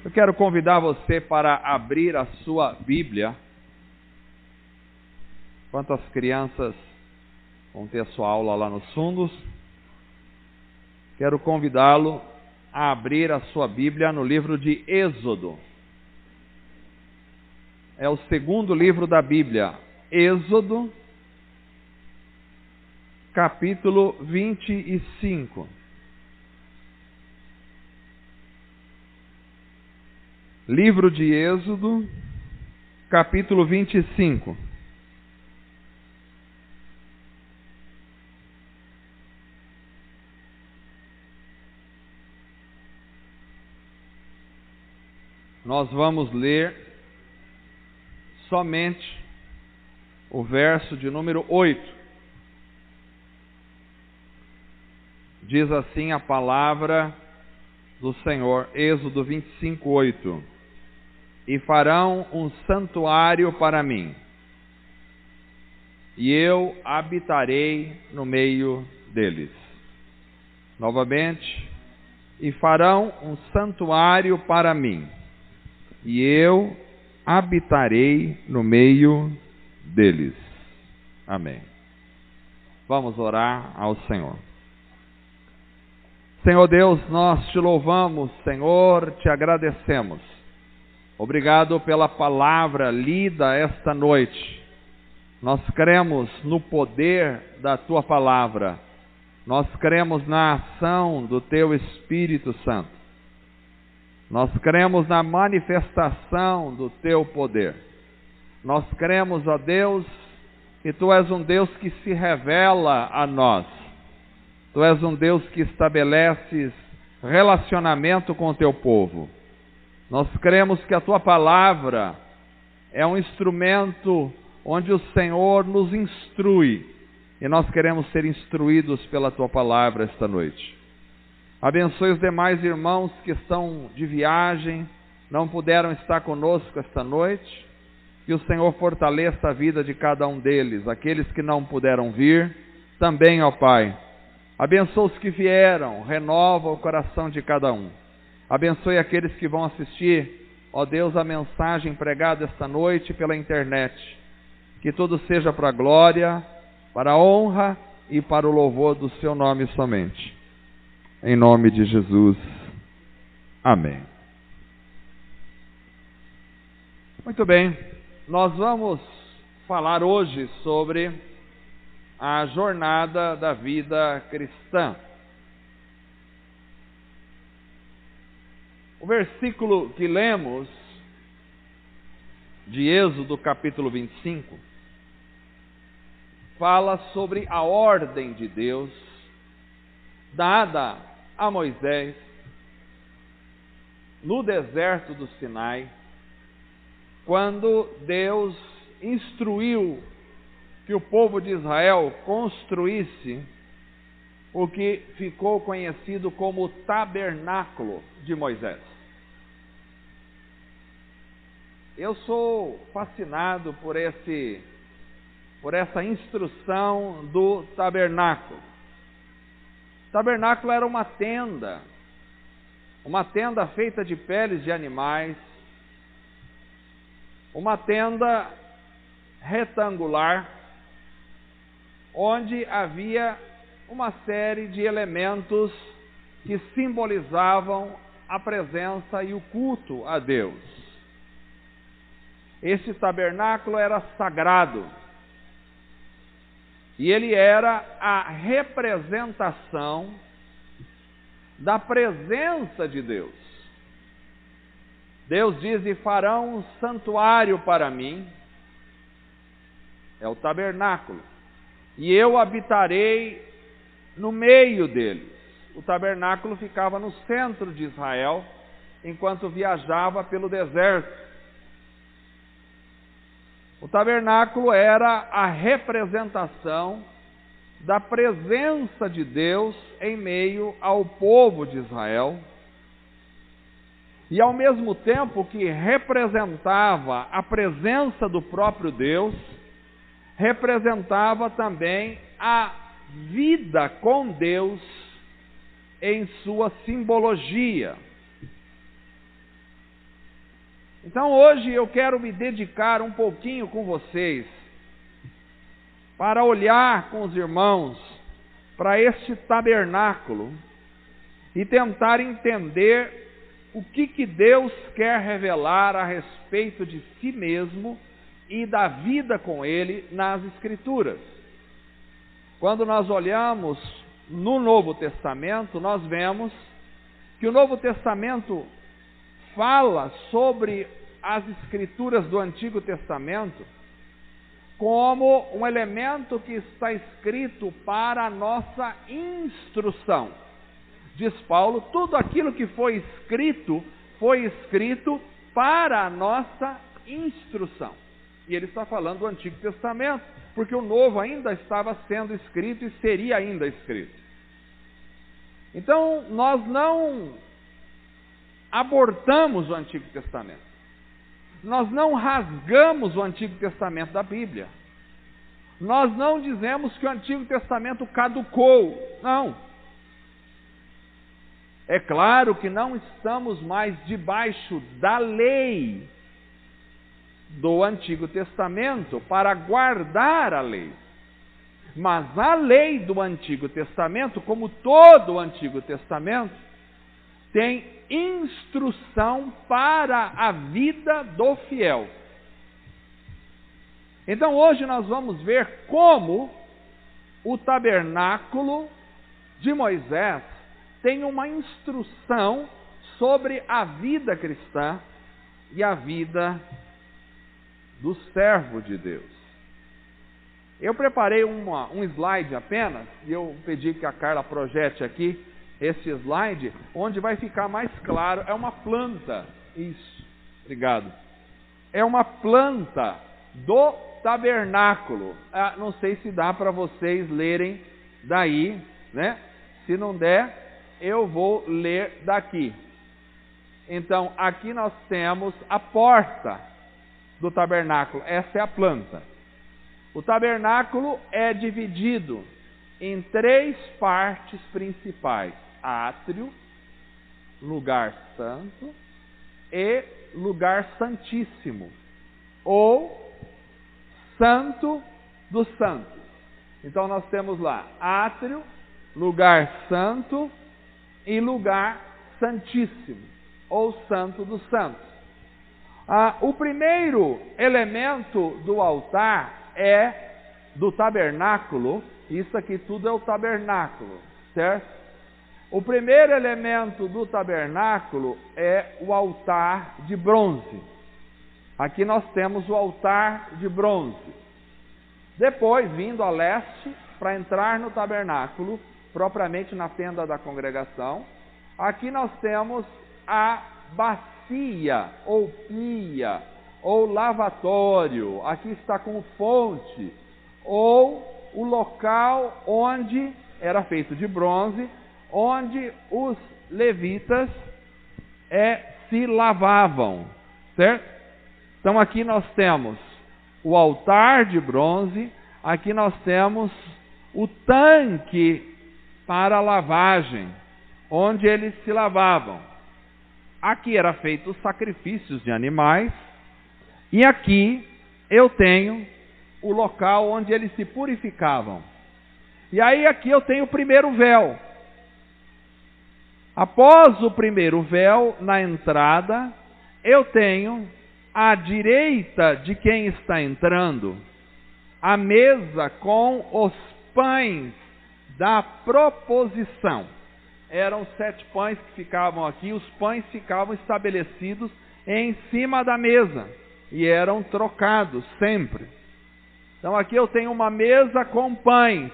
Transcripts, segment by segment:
Eu quero convidar você para abrir a sua Bíblia. Enquanto as crianças vão ter a sua aula lá nos fundos, quero convidá-lo a abrir a sua Bíblia no livro de Êxodo. É o segundo livro da Bíblia, Êxodo, capítulo 25. Livro de Êxodo, capítulo 25. Nós vamos ler somente o verso de número 8. Diz assim a palavra do Senhor, Êxodo 25, 8. E farão um santuário para mim, e eu habitarei no meio deles. Novamente, e farão um santuário para mim, e eu habitarei no meio deles. Amém. Vamos orar ao Senhor. Senhor Deus, nós te louvamos, Senhor, te agradecemos. Obrigado pela palavra lida esta noite. Nós cremos no poder da tua palavra. Nós cremos na ação do teu Espírito Santo. Nós cremos na manifestação do teu poder. Nós cremos, ó Deus, que tu és um Deus que se revela a nós. Tu és um Deus que estabeleces relacionamento com o teu povo. Nós cremos que a tua palavra é um instrumento onde o Senhor nos instrui, e nós queremos ser instruídos pela tua palavra esta noite. Abençoe os demais irmãos que estão de viagem, não puderam estar conosco esta noite, que o Senhor fortaleça a vida de cada um deles, aqueles que não puderam vir, também, ó Pai. Abençoe os que vieram, renova o coração de cada um. Abençoe aqueles que vão assistir, ó Deus, a mensagem pregada esta noite pela internet. Que tudo seja para a glória, para a honra e para o louvor do seu nome somente. Em nome de Jesus. Amém. Muito bem, nós vamos falar hoje sobre a jornada da vida cristã. O versículo que lemos de Êxodo capítulo 25 fala sobre a ordem de Deus dada a Moisés no deserto do Sinai, quando Deus instruiu que o povo de Israel construísse o que ficou conhecido como o tabernáculo de Moisés. Eu sou fascinado por essa instrução do tabernáculo. O tabernáculo era uma tenda feita de peles de animais, uma tenda retangular, onde havia uma série de elementos que simbolizavam a presença e o culto a Deus. Esse tabernáculo era sagrado e ele era a representação da presença de Deus. Deus diz: e farão um santuário para mim, é o tabernáculo, e eu habitarei no meio deles. O tabernáculo ficava no centro de Israel, enquanto viajava pelo deserto. O tabernáculo era a representação da presença de Deus em meio ao povo de Israel, e ao mesmo tempo que representava a presença do próprio Deus, representava também a vida com Deus em sua simbologia. Então hoje eu quero me dedicar um pouquinho com vocês para olhar com os irmãos para este tabernáculo e tentar entender o que Deus quer revelar a respeito de si mesmo e da vida com Ele nas Escrituras. Quando nós olhamos no Novo Testamento, nós vemos que o Novo Testamento fala sobre as Escrituras do Antigo Testamento como um elemento que está escrito para a nossa instrução. Diz Paulo, tudo aquilo que foi escrito para a nossa instrução. E ele está falando do Antigo Testamento, porque o Novo ainda estava sendo escrito e seria ainda escrito. Então, nós não abortamos o Antigo Testamento. Nós não rasgamos o Antigo Testamento da Bíblia. Nós não dizemos que o Antigo Testamento caducou. Não. É claro que não estamos mais debaixo da lei do Antigo Testamento para guardar a lei. Mas a lei do Antigo Testamento, como todo o Antigo Testamento, tem instrução para a vida do fiel. Então hoje nós vamos ver como o tabernáculo de Moisés tem uma instrução sobre a vida cristã e a vida do servo de Deus. Eu preparei um slide apenas, e eu pedi que a Carla projete aqui esse slide, onde vai ficar mais claro. É uma planta, isso, obrigado. É uma planta do tabernáculo. Não sei se dá para vocês lerem daí, né? Se não der, eu vou ler daqui. Então, aqui nós temos a porta do tabernáculo. Essa é a planta. O tabernáculo é dividido em 3 partes principais: átrio, lugar santo e lugar santíssimo, ou santo dos santos. Então nós temos lá átrio, lugar santo e lugar santíssimo, ou santo dos santos. O primeiro elemento do altar do tabernáculo, isso aqui tudo é o tabernáculo, certo? O primeiro elemento do tabernáculo é o altar de bronze. Aqui nós temos o altar de bronze. Depois, vindo a leste, para entrar no tabernáculo, propriamente na tenda da congregação, aqui nós temos a bacia, ou pia, ou lavatório. Aqui está como fonte, ou o local onde era feito de bronze, onde os levitas se lavavam, certo? Então aqui nós temos o altar de bronze, aqui nós temos o tanque para lavagem, onde eles se lavavam. Aqui era feito os sacrifícios de animais, e aqui eu tenho o local onde eles se purificavam. E aí aqui eu tenho o primeiro véu. Após o primeiro véu, na entrada, eu tenho à direita de quem está entrando a mesa com os pães da proposição. Eram 7 pães que ficavam aqui, os pães ficavam estabelecidos em cima da mesa e eram trocados sempre. Então aqui eu tenho uma mesa com pães.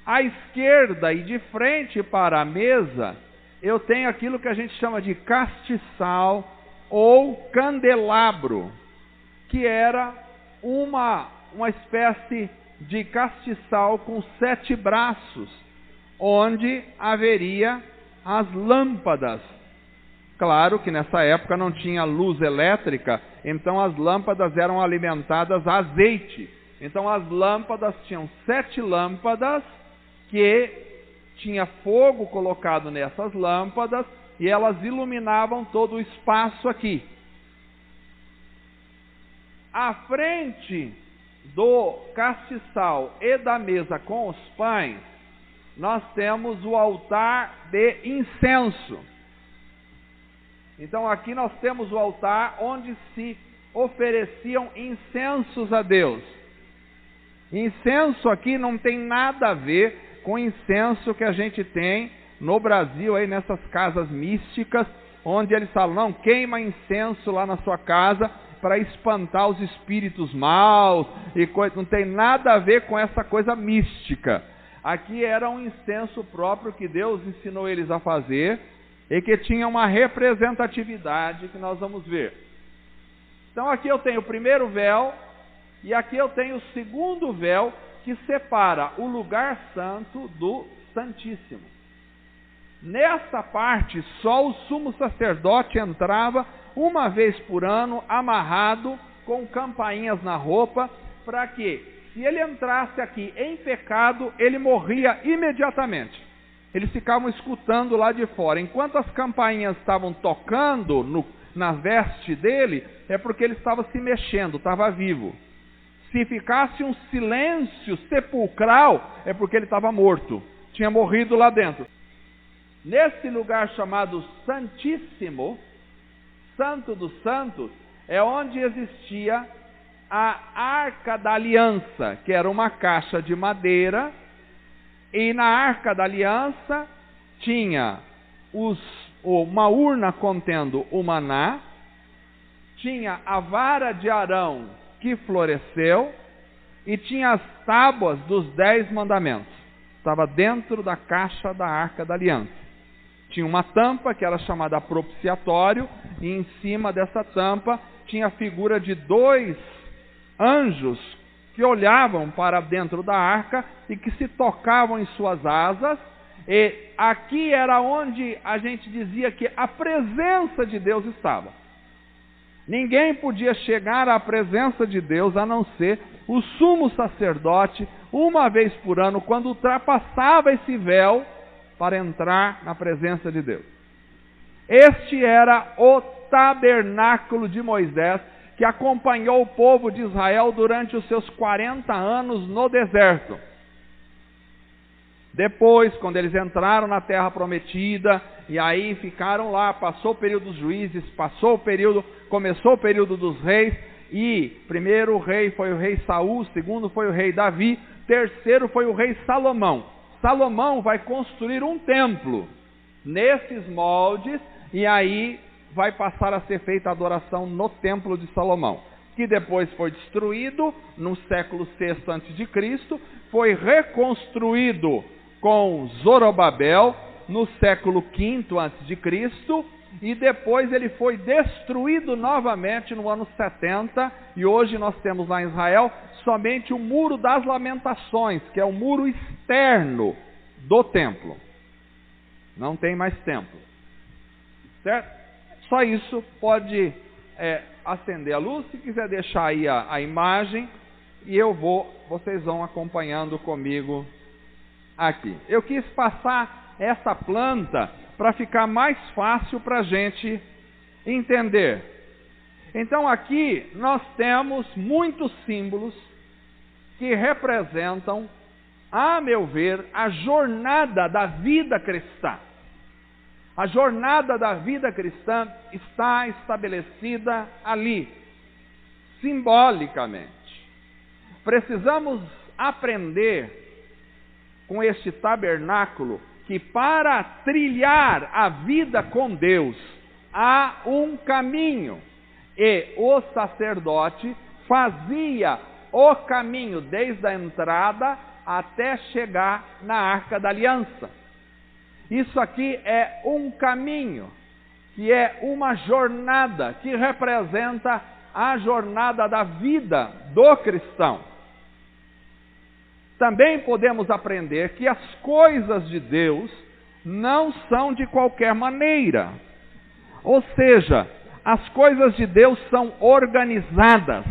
À esquerda e de frente para a mesa, eu tenho aquilo que a gente chama de castiçal ou candelabro, que era uma espécie de castiçal com 7 braços, onde haveria as lâmpadas. Claro que nessa época não tinha luz elétrica, então as lâmpadas eram alimentadas a azeite. Então as lâmpadas tinham 7 lâmpadas, que tinha fogo colocado nessas lâmpadas, e elas iluminavam todo o espaço aqui. À frente do castiçal e da mesa com os pães, nós temos o altar de incenso. Então aqui nós temos o altar onde se ofereciam incensos a Deus. Incenso aqui não tem nada a ver com incenso que a gente tem no Brasil, aí nessas casas místicas, onde eles falam, não, queima incenso lá na sua casa para espantar os espíritos maus, e não tem nada a ver com essa coisa mística. Aqui era um incenso próprio que Deus ensinou eles a fazer, e que tinha uma representatividade que nós vamos ver. Então aqui eu tenho o primeiro véu, e aqui eu tenho o segundo véu, que separa o lugar santo do santíssimo. Nessa parte, só o sumo sacerdote entrava uma vez por ano, amarrado, com campainhas na roupa, para que, se ele entrasse aqui em pecado, ele morria imediatamente. Eles ficavam escutando lá de fora. Enquanto as campainhas estavam tocando na veste dele, é porque ele estava se mexendo, estava vivo. Se ficasse um silêncio sepulcral, é porque ele estava morto, tinha morrido lá dentro. Nesse lugar chamado Santíssimo, Santo dos Santos, é onde existia a Arca da Aliança, que era uma caixa de madeira, e na Arca da Aliança tinha uma urna contendo o maná, tinha a vara de Arão que floresceu, e tinha as tábuas dos 10 mandamentos. Estava dentro da caixa da Arca da Aliança. Tinha uma tampa que era chamada propiciatório, e em cima dessa tampa tinha a figura de 2 anjos que olhavam para dentro da arca e que se tocavam em suas asas. E aqui era onde a gente dizia que a presença de Deus estava. Ninguém podia chegar à presença de Deus a não ser o sumo sacerdote, uma vez por ano, quando ultrapassava esse véu para entrar na presença de Deus. Este era o tabernáculo de Moisés, que acompanhou o povo de Israel durante os seus 40 anos no deserto. Depois, quando eles entraram na terra prometida, e aí ficaram lá, passou o período dos juízes, começou o período dos reis, e primeiro rei foi o rei Saul, segundo foi o rei Davi, terceiro foi o rei Salomão. Salomão vai construir um templo nesses moldes, e aí vai passar a ser feita a adoração no templo de Salomão, que depois foi destruído no século VI a.C., foi reconstruído com Zorobabel no século V a.C., e depois ele foi destruído novamente no ano 70, e hoje nós temos lá em Israel somente o Muro das Lamentações, que é o muro externo do templo. Não tem mais templo. Certo? Só isso. Pode acender a luz, se quiser deixar aí a imagem, e vocês vão acompanhando comigo aqui. Eu quis passar essa planta para ficar mais fácil para a gente entender. Então aqui nós temos muitos símbolos que representam, a meu ver, a jornada da vida cristã. A jornada da vida cristã está estabelecida ali, simbolicamente. Precisamos aprender com este tabernáculo que para trilhar a vida com Deus há um caminho, e o sacerdote fazia o caminho desde a entrada até chegar na Arca da Aliança. Isso aqui é um caminho, que é uma jornada, que representa a jornada da vida do cristão. Também podemos aprender que as coisas de Deus não são de qualquer maneira. Ou seja, as coisas de Deus são organizadas.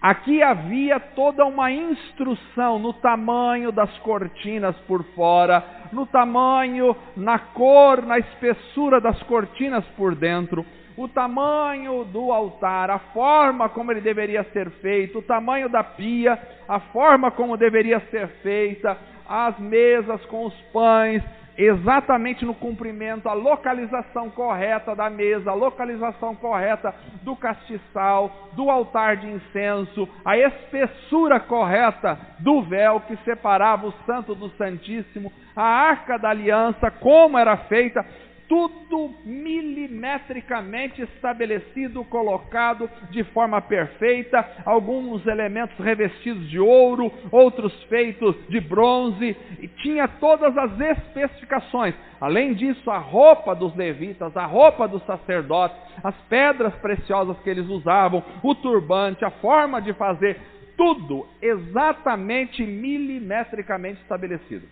Aqui havia toda uma instrução no tamanho das cortinas por fora, no tamanho, na cor, na espessura das cortinas por dentro, o tamanho do altar, a forma como ele deveria ser feito, o tamanho da pia, a forma como deveria ser feita, as mesas com os pães, exatamente no comprimento, a localização correta da mesa, a localização correta do castiçal, do altar de incenso, a espessura correta do véu que separava o santo do santíssimo, a arca da aliança, como era feita, tudo milimetricamente estabelecido, colocado de forma perfeita, alguns elementos revestidos de ouro, outros feitos de bronze, e tinha todas as especificações. Além disso, a roupa dos levitas, a roupa dos sacerdotes, as pedras preciosas que eles usavam, o turbante, a forma de fazer, tudo exatamente milimetricamente estabelecido.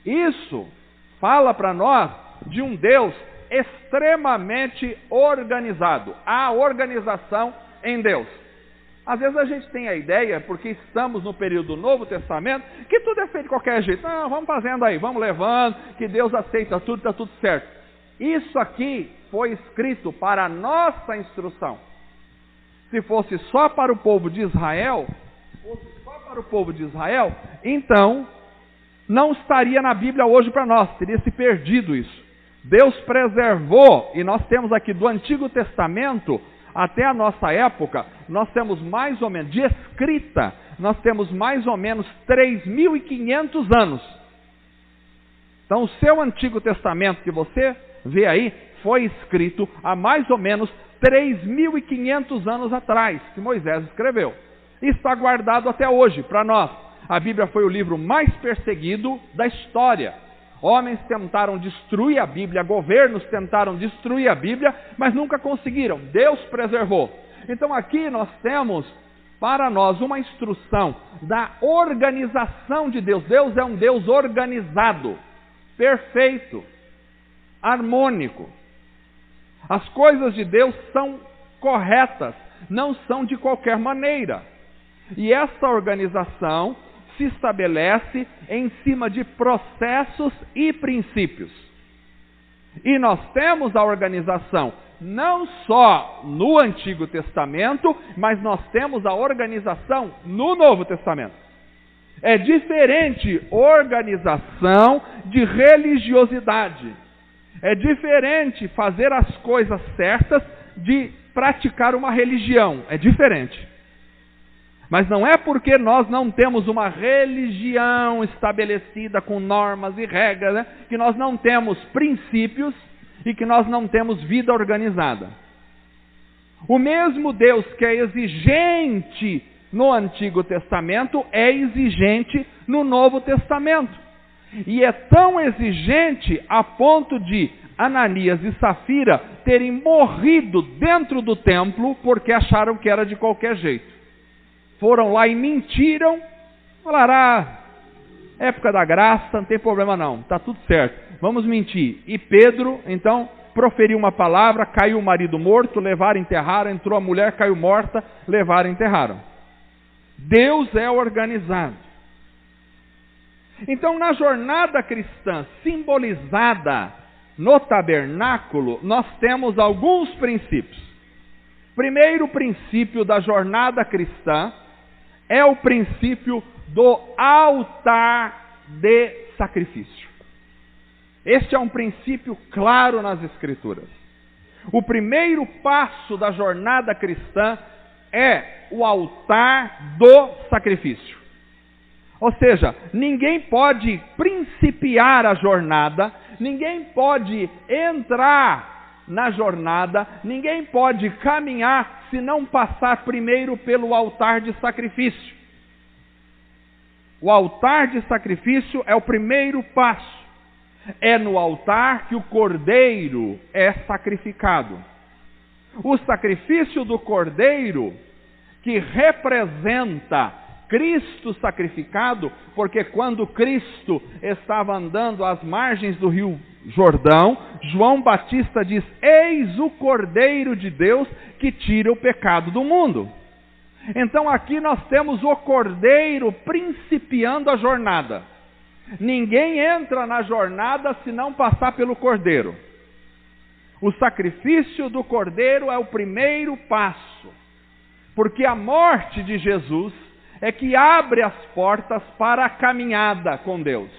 Isso fala para nós de um Deus extremamente organizado. Há organização em Deus. Às vezes a gente tem a ideia, porque estamos no período do Novo Testamento, que tudo é feito de qualquer jeito. Não, vamos fazendo aí, vamos levando, que Deus aceita tudo, está tudo certo. Isso aqui foi escrito para a nossa instrução. Se fosse só para o povo de Israel, então não estaria na Bíblia hoje para nós, teria se perdido isso. Deus preservou, e nós temos aqui do Antigo Testamento até a nossa época, nós temos mais ou menos, de escrita, nós temos mais ou menos 3.500 anos. Então o seu Antigo Testamento que você vê aí, foi escrito há mais ou menos 3.500 anos atrás, que Moisés escreveu. E está guardado até hoje para nós. A Bíblia foi o livro mais perseguido da história. Homens tentaram destruir a Bíblia, governos tentaram destruir a Bíblia, mas nunca conseguiram. Deus preservou. Então aqui nós temos para nós uma instrução da organização de Deus. Deus é um Deus organizado, perfeito, harmônico. As coisas de Deus são corretas, não são de qualquer maneira. E essa organização se estabelece em cima de processos e princípios. E nós temos a organização não só no Antigo Testamento, mas nós temos a organização no Novo Testamento. É diferente organização de religiosidade. É diferente fazer as coisas certas de praticar uma religião. É diferente. Mas não é porque nós não temos uma religião estabelecida com normas e regras, né, que nós não temos princípios e que nós não temos vida organizada. O mesmo Deus que é exigente no Antigo Testamento é exigente no Novo Testamento. E é tão exigente a ponto de Ananias e Safira terem morrido dentro do templo porque acharam que era de qualquer jeito. Foram lá e mentiram, falaram, época da graça, não tem problema não, está tudo certo, vamos mentir. E Pedro, então, proferiu uma palavra, caiu o marido morto, levaram, enterraram, entrou a mulher, caiu morta, levaram, enterraram. Deus é organizado. Então, na jornada cristã, simbolizada no tabernáculo, nós temos alguns princípios. Primeiro princípio da jornada cristã é o princípio do altar de sacrifício. Este é um princípio claro nas Escrituras. O primeiro passo da jornada cristã é o altar do sacrifício. Ou seja, ninguém pode principiar a jornada, ninguém pode entrar na jornada, ninguém pode caminhar se não passar primeiro pelo altar de sacrifício. O altar de sacrifício é o primeiro passo. É no altar que o cordeiro é sacrificado. O sacrifício do cordeiro, que representa Cristo sacrificado, porque quando Cristo estava andando às margens do rio Jordão, João Batista diz, eis o Cordeiro de Deus que tira o pecado do mundo. Então aqui nós temos o Cordeiro principiando a jornada. Ninguém entra na jornada se não passar pelo Cordeiro. O sacrifício do Cordeiro é o primeiro passo, porque a morte de Jesus é que abre as portas para a caminhada com Deus.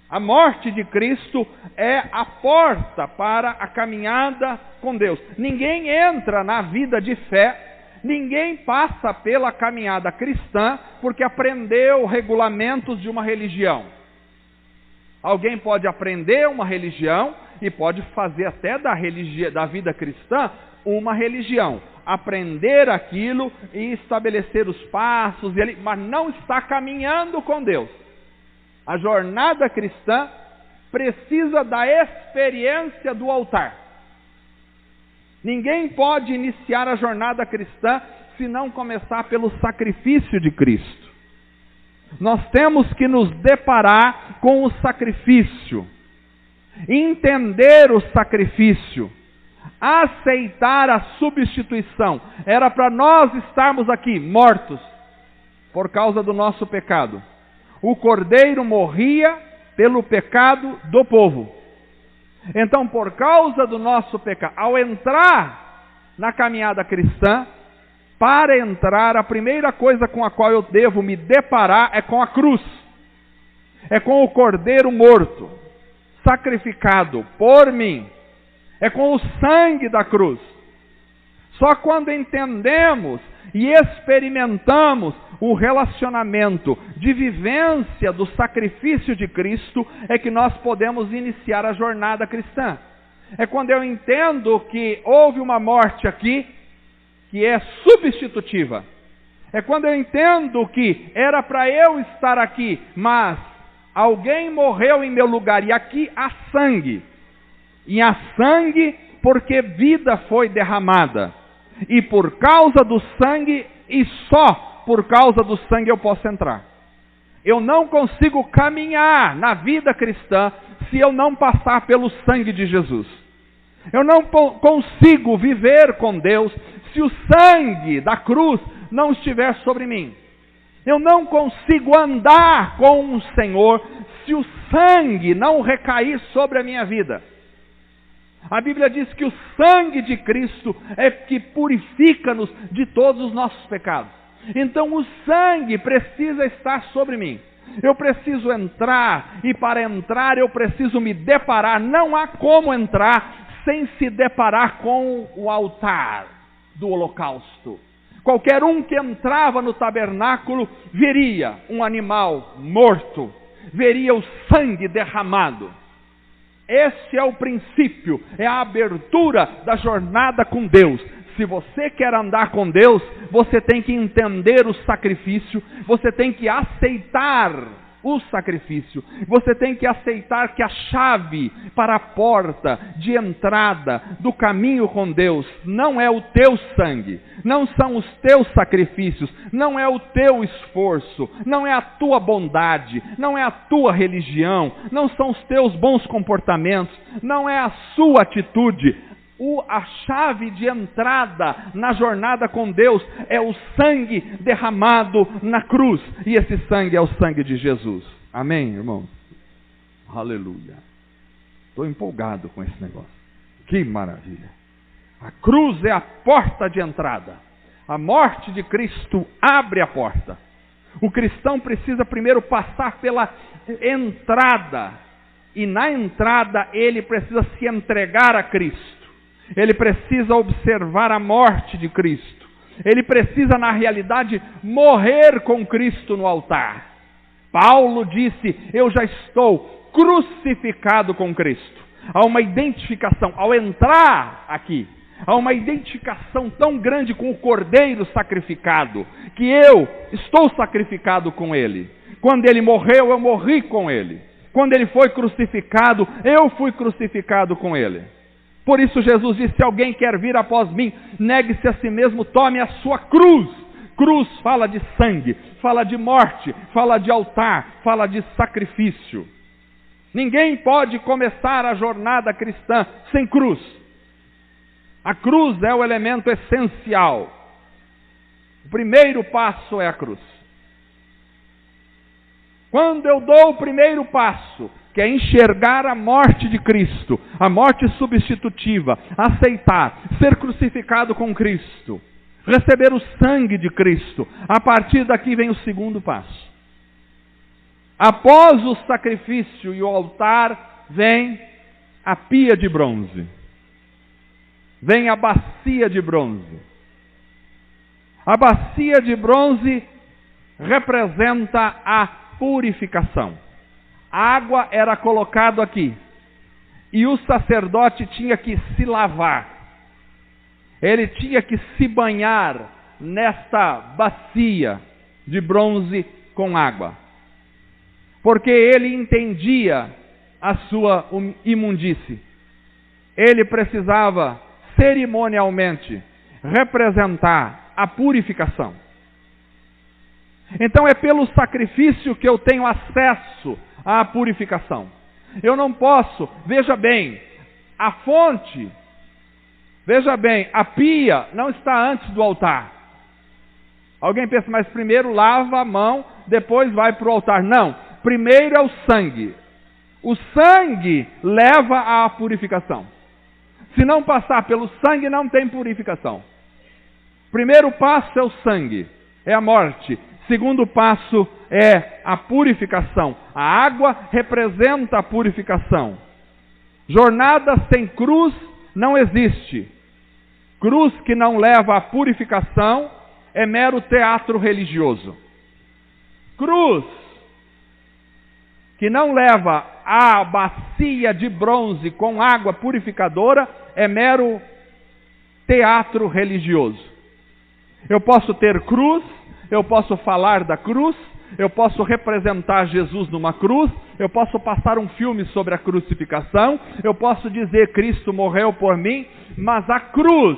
A morte de Cristo é a porta para a caminhada com Deus. Ninguém entra na vida de fé, ninguém passa pela caminhada cristã porque aprendeu regulamentos de uma religião. Alguém pode aprender uma religião e pode fazer até da vida cristã uma religião. Aprender aquilo e estabelecer os passos, mas não está caminhando com Deus. A jornada cristã precisa da experiência do altar. Ninguém pode iniciar a jornada cristã se não começar pelo sacrifício de Cristo. Nós temos que nos deparar com o sacrifício, entender o sacrifício, aceitar a substituição. Era para nós estarmos aqui mortos por causa do nosso pecado. O Cordeiro morria pelo pecado do povo. Então, por causa do nosso pecado, ao entrar na caminhada cristã, para entrar, a primeira coisa com a qual eu devo me deparar é com a cruz. É com o Cordeiro morto, sacrificado por mim. É com o sangue da cruz. Só quando entendemos e experimentamos o relacionamento de vivência do sacrifício de Cristo é que nós podemos iniciar a jornada cristã. É quando eu entendo que houve uma morte aqui que é substitutiva. É quando eu entendo que era para eu estar aqui, mas alguém morreu em meu lugar e aqui há sangue. E há sangue porque vida foi derramada. E por causa do sangue, e só por causa do sangue eu posso entrar. Eu não consigo caminhar na vida cristã se eu não passar pelo sangue de Jesus. Eu não consigo viver com Deus se o sangue da cruz não estiver sobre mim. Eu não consigo andar com o Senhor se o sangue não recair sobre a minha vida. A Bíblia diz que o sangue de Cristo é que purifica-nos de todos os nossos pecados. Então o sangue precisa estar sobre mim. Eu preciso entrar, e para entrar eu preciso me deparar. Não há como entrar sem se deparar com o altar do holocausto. Qualquer um que entrava no tabernáculo veria um animal morto, veria o sangue derramado. Esse é o princípio, é a abertura da jornada com Deus. Se você quer andar com Deus, você tem que entender o sacrifício, você tem que aceitar o sacrifício, você tem que aceitar que a chave para a porta de entrada do caminho com Deus não é o teu sangue, não são os teus sacrifícios, não é o teu esforço, não é a tua bondade, não é a tua religião, não são os teus bons comportamentos, não é a sua atitude. A chave de entrada na jornada com Deus é o sangue derramado na cruz. E esse sangue é o sangue de Jesus. Amém, irmãos? Aleluia. Estou empolgado com esse negócio. Que maravilha. A cruz é a porta de entrada. A morte de Cristo abre a porta. O cristão precisa primeiro passar pela entrada. E na entrada ele precisa se entregar a Cristo. Ele precisa observar a morte de Cristo. Ele precisa, na realidade, morrer com Cristo no altar. Paulo disse, eu já estou crucificado com Cristo. Há uma identificação, ao entrar aqui, há uma identificação tão grande com o Cordeiro sacrificado, que eu estou sacrificado com Ele. Quando Ele morreu, eu morri com Ele. Quando Ele foi crucificado, eu fui crucificado com Ele. Por isso Jesus disse, se alguém quer vir após mim, negue-se a si mesmo, tome a sua cruz. Cruz fala de sangue, fala de morte, fala de altar, fala de sacrifício. Ninguém pode começar a jornada cristã sem cruz. A cruz é o elemento essencial. O primeiro passo é a cruz. Quando eu dou o primeiro passo, que é enxergar a morte de Cristo, a morte substitutiva, aceitar, ser crucificado com Cristo, receber o sangue de Cristo, a partir daqui vem o segundo passo. Após o sacrifício e o altar, vem a pia de bronze. Vem a bacia de bronze. A bacia de bronze representa a purificação. A água era colocada aqui. E o sacerdote tinha que se lavar. Ele tinha que se banhar nesta bacia de bronze com água. Porque ele entendia a sua imundície. Ele precisava cerimonialmente representar a purificação. Então é pelo sacrifício que eu tenho acesso à purificação. Eu não posso, veja bem, a fonte, veja bem, a pia não está antes do altar. Alguém pensa, mas primeiro lava a mão, depois vai para o altar. Não, primeiro é o sangue. O sangue leva à purificação. Se não passar pelo sangue, não tem purificação. Primeiro passo é o sangue, é a morte. Segundo passo é a purificação. A água representa a purificação. Jornada sem cruz não existe. Cruz que não leva à purificação é mero teatro religioso. Cruz que não leva à bacia de bronze com água purificadora é mero teatro religioso. Eu posso ter cruz, eu posso falar da cruz, eu posso representar Jesus numa cruz, eu posso passar um filme sobre a crucificação, eu posso dizer Cristo morreu por mim, mas a cruz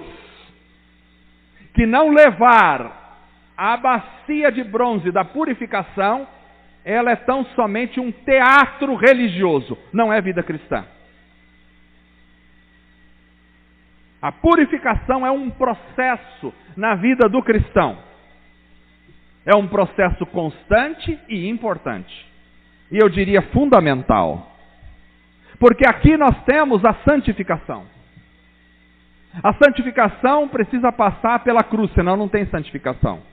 que não levar à bacia de bronze da purificação, ela é tão somente um teatro religioso, não é vida cristã. A purificação é um processo na vida do cristão. É um processo constante e importante. E eu diria fundamental. Porque aqui nós temos a santificação. A santificação precisa passar pela cruz, senão não tem santificação.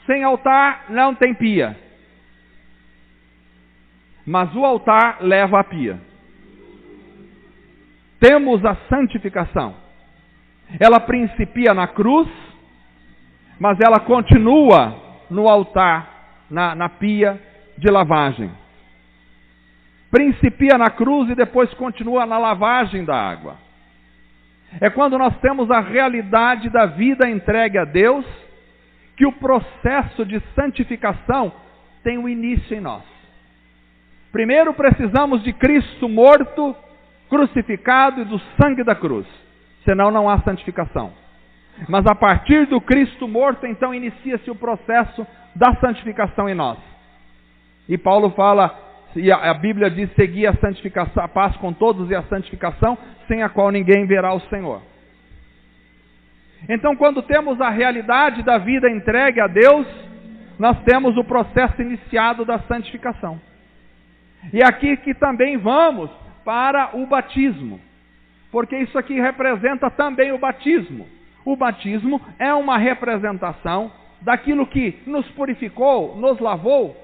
Sem altar não tem pia. Mas o altar leva a pia. Temos a santificação. Ela principia na cruz, mas ela continua no altar, na pia de lavagem. Principia na cruz e depois continua na lavagem da água. É quando nós temos a realidade da vida entregue a Deus, que o processo de santificação tem um início em nós. Primeiro precisamos de Cristo morto, crucificado e do sangue da cruz. Senão não há santificação. Mas a partir do Cristo morto, então inicia-se o processo da santificação em nós. E Paulo fala, e a Bíblia diz, seguir a santificação, a paz com todos e a santificação, sem a qual ninguém verá o Senhor. Então, quando temos a realidade da vida entregue a Deus, nós temos o processo iniciado da santificação. E aqui que também vamos para o batismo. Porque isso aqui representa também o batismo. O batismo é uma representação daquilo que nos purificou, nos lavou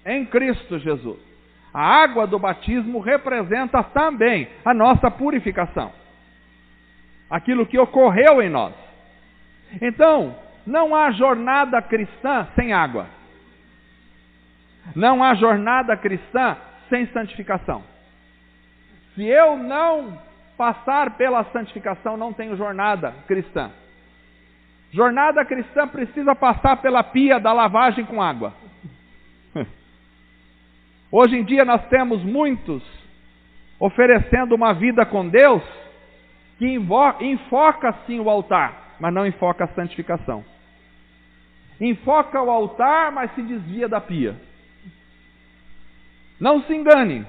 em Cristo Jesus. A água do batismo representa também a nossa purificação. Aquilo que ocorreu em nós. Então, não há jornada cristã sem água. Não há jornada cristã sem santificação. Se eu não passar pela santificação, não tenho jornada cristã. Jornada cristã precisa passar pela pia da lavagem com água. Hoje em dia nós temos muitos oferecendo uma vida com Deus que enfoca sim o altar, mas não enfoca a santificação. Enfoca o altar, mas se desvia da pia. Não se engane.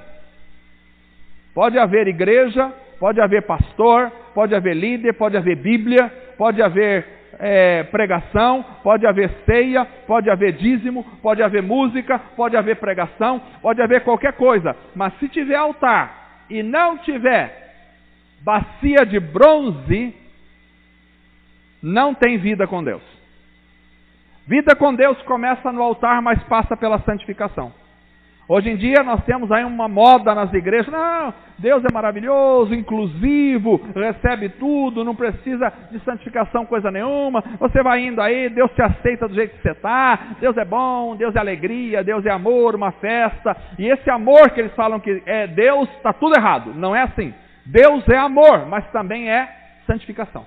Pode haver igreja, pode haver pastor, pode haver líder, pode haver Bíblia, pode haver pregação, pode haver ceia, pode haver dízimo, pode haver música, pode haver pregação, pode haver qualquer coisa. Mas se tiver altar e não tiver bacia de bronze, não tem vida com Deus. Vida com Deus começa no altar, mas passa pela santificação. Hoje em dia nós temos aí uma moda nas igrejas. Não, Deus é maravilhoso, inclusivo, recebe tudo, não precisa de santificação coisa nenhuma. Você vai indo aí, Deus te aceita do jeito que você está. Deus é bom, Deus é alegria, Deus é amor, uma festa. E esse amor que eles falam que é Deus, está tudo errado. Não é assim. Deus é amor, mas também é santificação.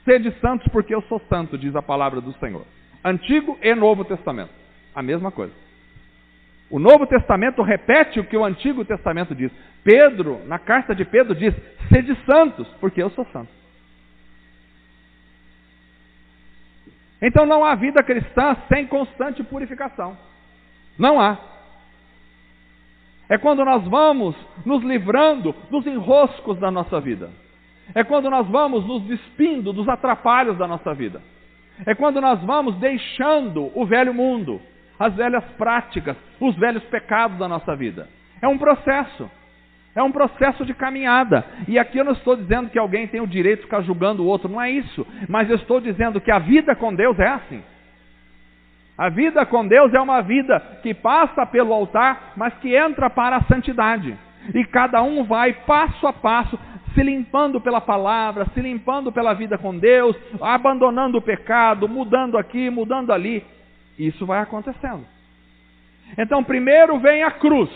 Sede santos porque eu sou santo, diz a palavra do Senhor. Antigo e Novo Testamento. A mesma coisa. O Novo Testamento repete o que o Antigo Testamento diz. Pedro, na carta de Pedro, diz: sede santos, porque eu sou santo. Então não há vida cristã sem constante purificação. Não há. É quando nós vamos nos livrando dos enroscos da nossa vida. É quando nós vamos nos despindo dos atrapalhos da nossa vida. É quando nós vamos deixando o velho mundo, as velhas práticas, os velhos pecados da nossa vida. É um processo. É um processo de caminhada. E aqui eu não estou dizendo que alguém tem o direito de ficar julgando o outro. Não é isso. Mas eu estou dizendo que a vida com Deus é assim. A vida com Deus é uma vida que passa pelo altar, mas que entra para a santidade. E cada um vai passo a passo, se limpando pela palavra, se limpando pela vida com Deus, abandonando o pecado, mudando aqui, mudando ali. Isso vai acontecendo. Então, primeiro vem a cruz.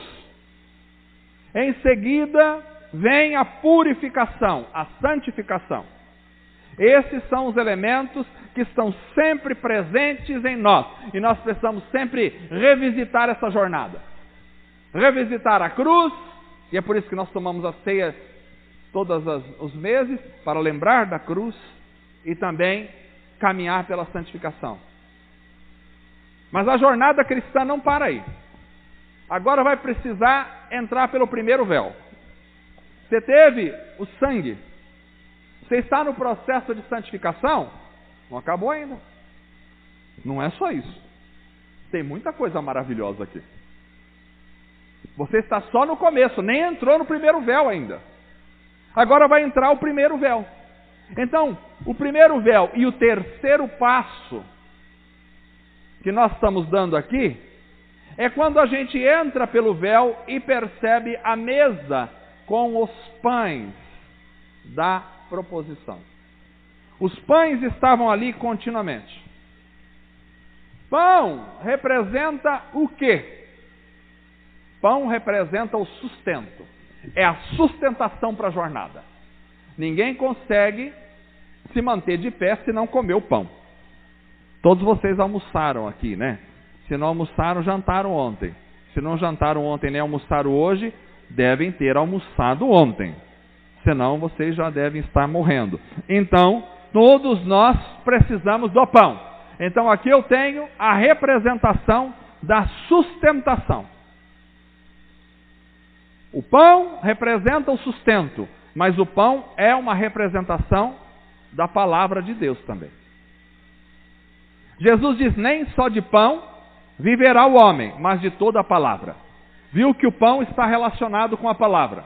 Em seguida, vem a purificação, a santificação. Esses são os elementos que estão sempre presentes em nós. E nós precisamos sempre revisitar essa jornada. Revisitar a cruz, e é por isso que nós tomamos a ceia todos os meses, para lembrar da cruz e também caminhar pela santificação. Mas a jornada cristã não para aí. Agora vai precisar entrar pelo primeiro véu. Você teve o sangue. Você está no processo de santificação? Não acabou ainda. Não é só isso. Tem muita coisa maravilhosa aqui. Você está só no começo, nem entrou no primeiro véu ainda. Agora vai entrar o primeiro véu. Então, o primeiro véu e o terceiro passo que nós estamos dando aqui é quando a gente entra pelo véu e percebe a mesa com os pães da proposição. Os pães estavam ali continuamente. Pão representa o quê? Pão representa o sustento. É a sustentação para a jornada. Ninguém consegue se manter de pé se não comer o pão. Todos vocês almoçaram aqui, né? Se não almoçaram, jantaram ontem. Se não jantaram ontem nem almoçaram hoje, devem ter almoçado ontem. Senão vocês já devem estar morrendo. Então, todos nós precisamos do pão. Então aqui eu tenho a representação da sustentação. O pão representa o sustento, mas o pão é uma representação da palavra de Deus também. Jesus diz: nem só de pão viverá o homem, mas de toda a palavra. Viu que o pão está relacionado com a palavra.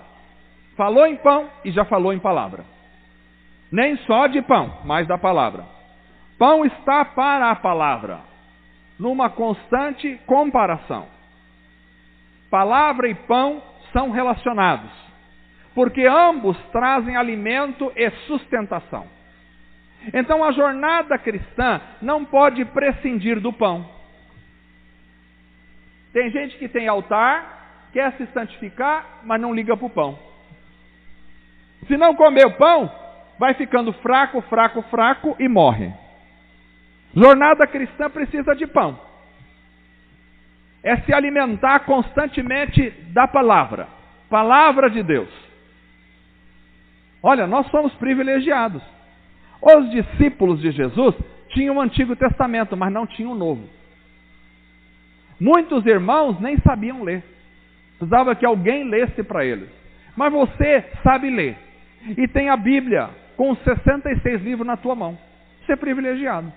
Falou em pão e já falou em palavra. Nem só de pão, mas da palavra. Pão está para a palavra, numa constante comparação. Palavra e pão são relacionados, porque ambos trazem alimento e sustentação. Então a jornada cristã não pode prescindir do pão. Tem gente que tem altar, quer se santificar, mas não liga para o pão. Se não comer o pão, vai ficando fraco, fraco, fraco e morre. Jornada cristã precisa de pão. É se alimentar constantemente da palavra. Palavra de Deus. Olha, nós somos privilegiados. Os discípulos de Jesus tinham o Antigo Testamento, mas não tinham o Novo. Muitos irmãos nem sabiam ler. Precisava que alguém lesse para eles. Mas você sabe ler. E tem a Bíblia com 66 livros na tua mão. ser privilegiado.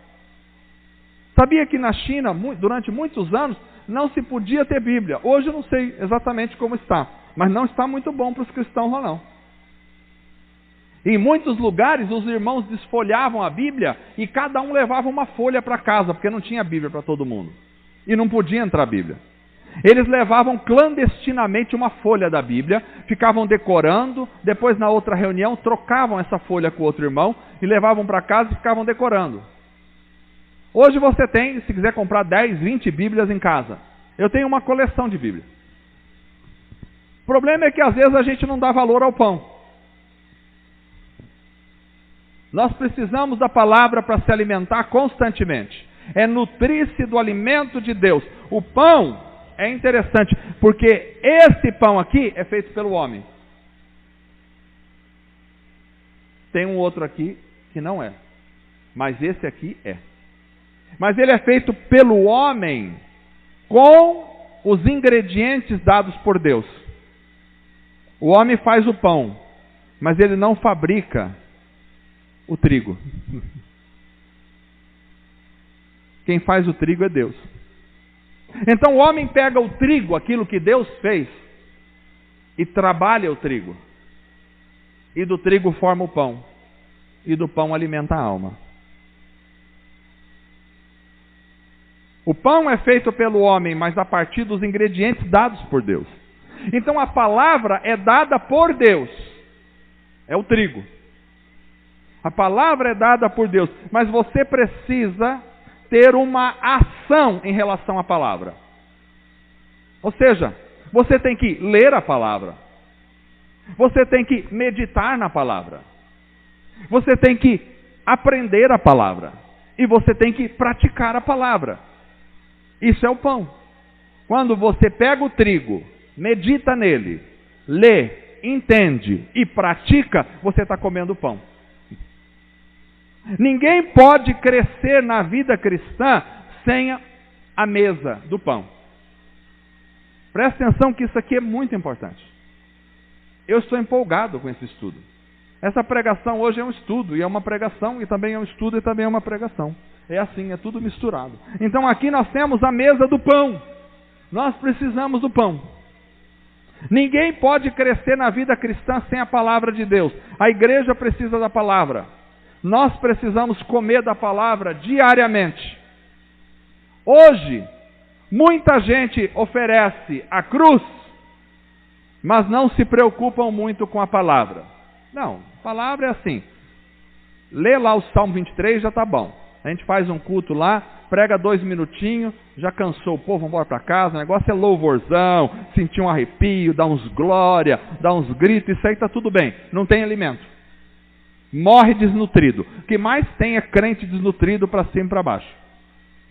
Sabia que na China, durante muitos anos, não se podia ter Bíblia. Hoje eu não sei exatamente como está, mas não está muito bom para os cristãos lá não. Em muitos lugares, os irmãos desfolhavam a Bíblia e cada um levava uma folha para casa, porque não tinha Bíblia para todo mundo. E não podia entrar a Bíblia. Eles levavam clandestinamente uma folha da Bíblia, ficavam decorando, depois na outra reunião trocavam essa folha com outro irmão e levavam para casa e ficavam decorando. Hoje você tem, se quiser comprar 10, 20 Bíblias em casa. Eu tenho uma coleção de Bíblias. O problema é que às vezes a gente não dá valor ao pão. Nós precisamos da palavra para se alimentar constantemente. É nutrir-se do alimento de Deus. O pão é interessante, porque esse pão aqui é feito pelo homem. Tem um outro aqui que não é. Mas esse aqui é. Mas ele é feito pelo homem com os ingredientes dados por Deus. O homem faz o pão, mas ele não fabrica o trigo. Quem faz o trigo é Deus. Então o homem pega o trigo, aquilo que Deus fez, e trabalha o trigo. E do trigo forma o pão. E do pão alimenta a alma. O pão é feito pelo homem, mas a partir dos ingredientes dados por Deus. Então a palavra é dada por Deus. É o trigo. A palavra é dada por Deus, mas você precisa ter uma ação em relação à palavra. Ou seja, você tem que ler a palavra. Você tem que meditar na palavra. Você tem que aprender a palavra. E você tem que praticar a palavra. Isso é o pão. Quando você pega o trigo, medita nele, lê, entende e pratica, você está comendo pão. Ninguém pode crescer na vida cristã sem a mesa do pão. Presta atenção que isso aqui é muito importante. Eu estou empolgado com esse estudo. Essa pregação hoje é um estudo, e é uma pregação, e também é um estudo, e também é uma pregação. É assim, é tudo misturado. Então aqui nós temos a mesa do pão. Nós precisamos do pão. Ninguém pode crescer na vida cristã sem a palavra de Deus. A igreja precisa da palavra. Nós precisamos comer da palavra diariamente. Hoje, muita gente oferece a cruz, mas não se preocupam muito com a palavra. Não, a palavra é assim. Lê lá o Salmo 23, já está bom. A gente faz um culto lá, prega 2 minutinhos, já cansou o povo, vamos embora para casa. O negócio é louvorzão, sentir um arrepio, dar uns glória, dar uns gritos, isso aí está tudo bem. Não tem alimento. Morre desnutrido. O que mais tem é crente desnutrido para cima e para baixo.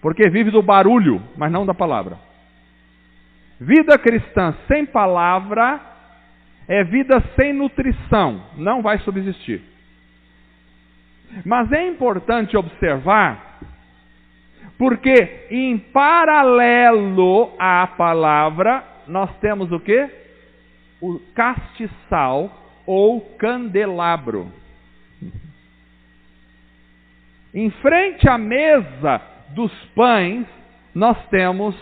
Porque vive do barulho, mas não da palavra. Vida cristã sem palavra é vida sem nutrição. Não vai subsistir. Mas é importante observar, porque em paralelo à palavra, nós temos o quê? O castiçal ou candelabro. Em frente à mesa dos pães, nós temos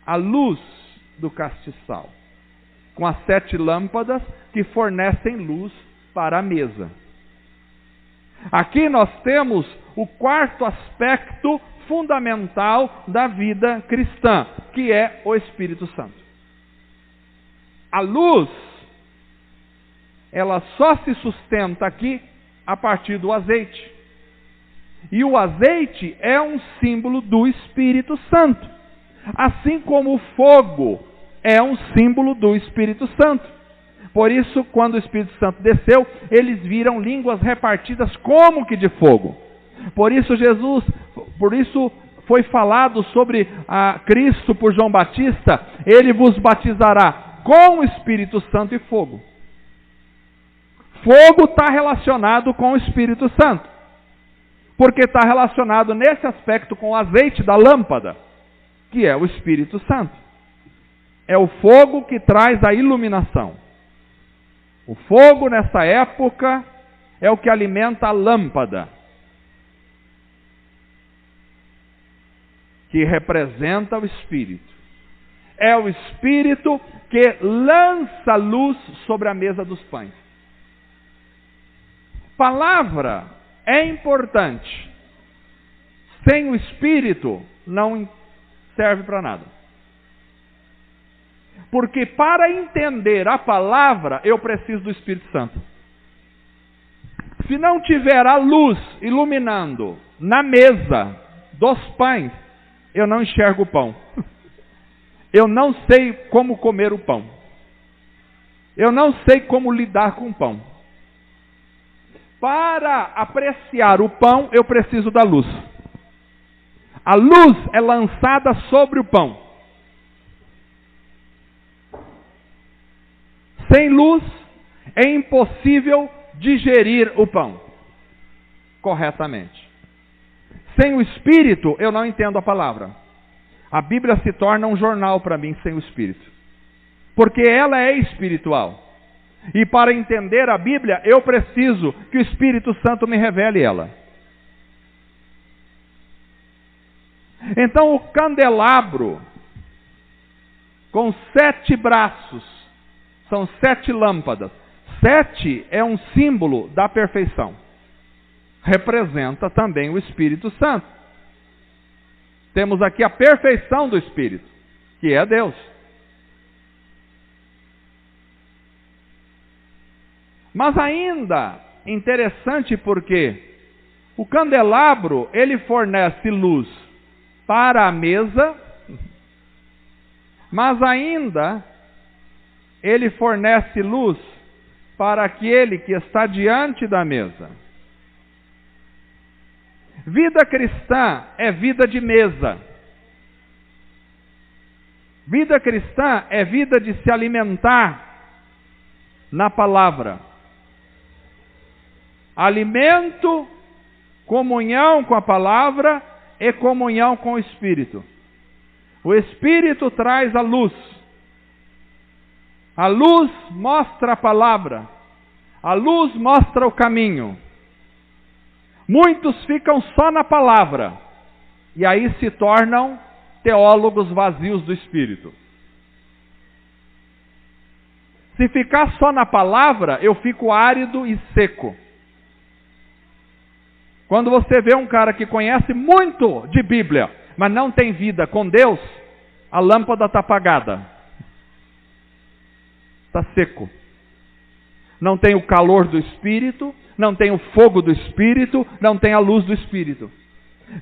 a luz do castiçal, com as 7 lâmpadas que fornecem luz para a mesa. Aqui nós temos o 4º aspecto fundamental da vida cristã, que é o Espírito Santo. A luz, ela só se sustenta aqui a partir do azeite. E o azeite é um símbolo do Espírito Santo. Assim como o fogo é um símbolo do Espírito Santo. Por isso, quando o Espírito Santo desceu, eles viram línguas repartidas como que de fogo. Por isso foi falado sobre Cristo por João Batista, ele vos batizará com o Espírito Santo e fogo. Fogo está relacionado com o Espírito Santo, porque está relacionado nesse aspecto com o azeite da lâmpada, que é o Espírito Santo. É o fogo que traz a iluminação. O fogo nessa época é o que alimenta a lâmpada. que representa o Espírito. É o Espírito que lança luz sobre a mesa dos pães. Palavra é importante. Sem o Espírito, não serve para nada. Porque para entender a palavra, eu preciso do Espírito Santo. Se não tiver a luz iluminando na mesa dos pães, eu não enxergo o pão. Eu não sei como comer o pão. Eu não sei como lidar com o pão. Para apreciar o pão, eu preciso da luz. A luz é lançada sobre o pão. Sem luz, é impossível digerir o pão corretamente. Sem o Espírito, eu não entendo a palavra. A Bíblia se torna um jornal para mim sem o Espírito. Porque ela é espiritual. E para entender a Bíblia, eu preciso que o Espírito Santo me revele ela. Então o candelabro, com 7 braços, são 7 lâmpadas. 7 é um símbolo da perfeição. Representa também o Espírito Santo. Temos aqui a perfeição do Espírito, que é Deus. Mas ainda interessante porque o candelabro, ele fornece luz para a mesa, mas ainda ele fornece luz para aquele que está diante da mesa. Vida cristã é vida de mesa. Vida cristã é vida de se alimentar na palavra. Alimento, comunhão com a palavra e comunhão com o Espírito. O Espírito traz a luz. A luz mostra a palavra. A luz mostra o caminho. Muitos ficam só na palavra e aí se tornam teólogos vazios do Espírito. Se ficar só na palavra, eu fico árido e seco. Quando você vê um cara que conhece muito de Bíblia, mas não tem vida com Deus, a lâmpada está apagada. Está seco. Não tem o calor do Espírito, não tem o fogo do Espírito, não tem a luz do Espírito.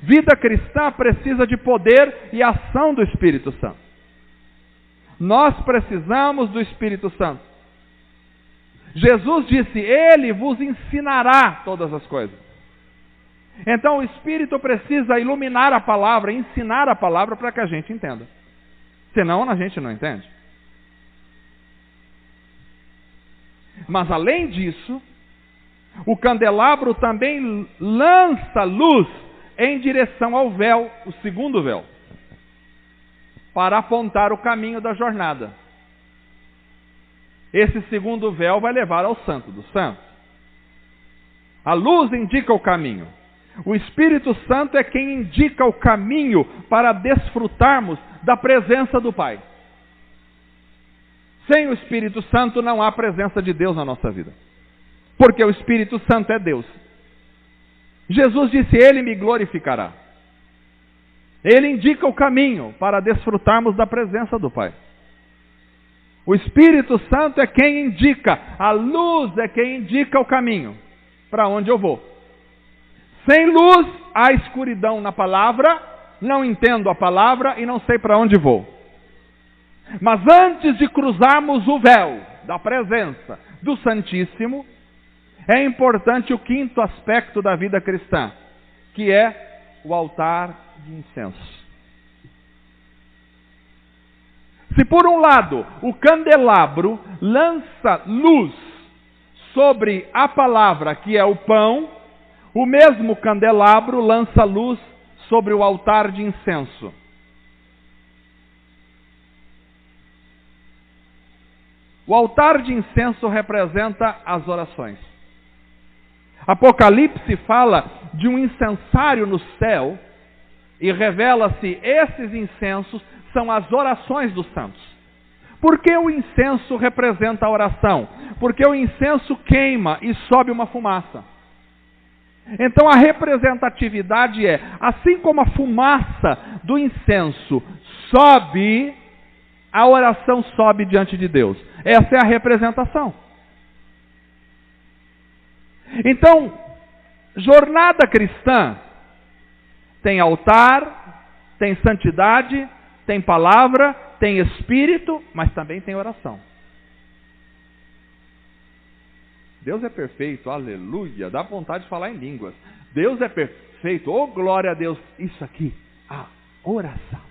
Vida cristã precisa de poder e ação do Espírito Santo. Nós precisamos do Espírito Santo. Jesus disse, Ele vos ensinará todas as coisas. Então o Espírito precisa iluminar a palavra, ensinar a palavra para que a gente entenda. Senão a gente não entende. Mas além disso, o candelabro também lança luz em direção ao véu, o segundo véu, para apontar o caminho da jornada. Esse segundo véu vai levar ao Santo dos Santos. A luz indica o caminho. O Espírito Santo é quem indica o caminho para desfrutarmos da presença do Pai. Sem o Espírito Santo não há presença de Deus na nossa vida. Porque o Espírito Santo é Deus. Jesus disse, Ele me glorificará. Ele indica o caminho para desfrutarmos da presença do Pai. O Espírito Santo é quem indica, a luz é quem indica o caminho para onde eu vou. Sem luz, há escuridão na palavra, não entendo a palavra e não sei para onde vou. Mas antes de cruzarmos o véu da presença do Santíssimo, é importante o quinto aspecto da vida cristã, que é o altar de incenso. Se por um lado o candelabro lança luz sobre a palavra que é o pão, o mesmo candelabro lança luz sobre o altar de incenso. O altar de incenso representa as orações. Apocalipse fala de um incensário no céu, e revela-se, esses incensos são as orações dos santos. Por que o incenso representa a oração? Porque o incenso queima e sobe uma fumaça. Então a representatividade é, assim como a fumaça do incenso sobe, a oração sobe diante de Deus. Essa é a representação. Então, jornada cristã tem altar, tem santidade, tem palavra, tem espírito, mas também tem oração. Deus é perfeito, aleluia, dá vontade de falar em línguas. Deus é perfeito, oh glória a Deus. Isso aqui, a oração.